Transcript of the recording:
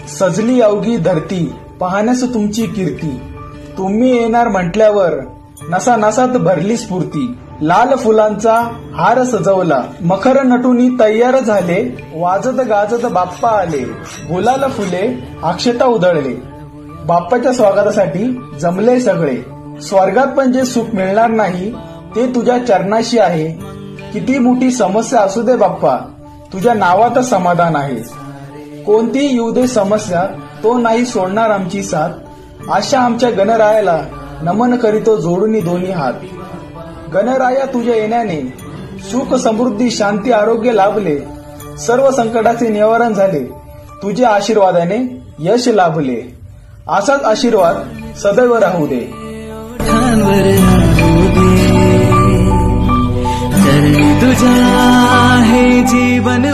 सजली अवघी धरती पाहण्यास तुमची कीर्ती। तुम्ही येणार म्हटल्यावर नसा नसात भरली स्फूर्ती। लाल फुलांचा हार सजवला मखर नटुनी तयार झाले। वाजत गाजत बाप्पा आले गुलाल फुले अक्षता उधळले। बाप्पाच्या स्वागतासाठी जमले सगळे। स्वर्गात पण जे सुख मिळणार नाही ते तुझ्या चरणाशी आहे। किती मोठी समस्या असू दे बाप्पा तुझ्या नावातच समाधान आहे। कोणतीही येऊ दे समस्या तो नाही सोडणार आमची साथ। अशा आमच्या गणरायाला नमन करीतो जोडून दोन्ही हात। गणराया तुझ्या येण्याने सुख समृद्धी शांती आरोग्य लाभले। सर्व संकटाचे निवारण झाले तुझ्या आशीर्वादाने यश लाभले। असाच आशीर्वाद सदैव राहू दे। तुझा हे जीवन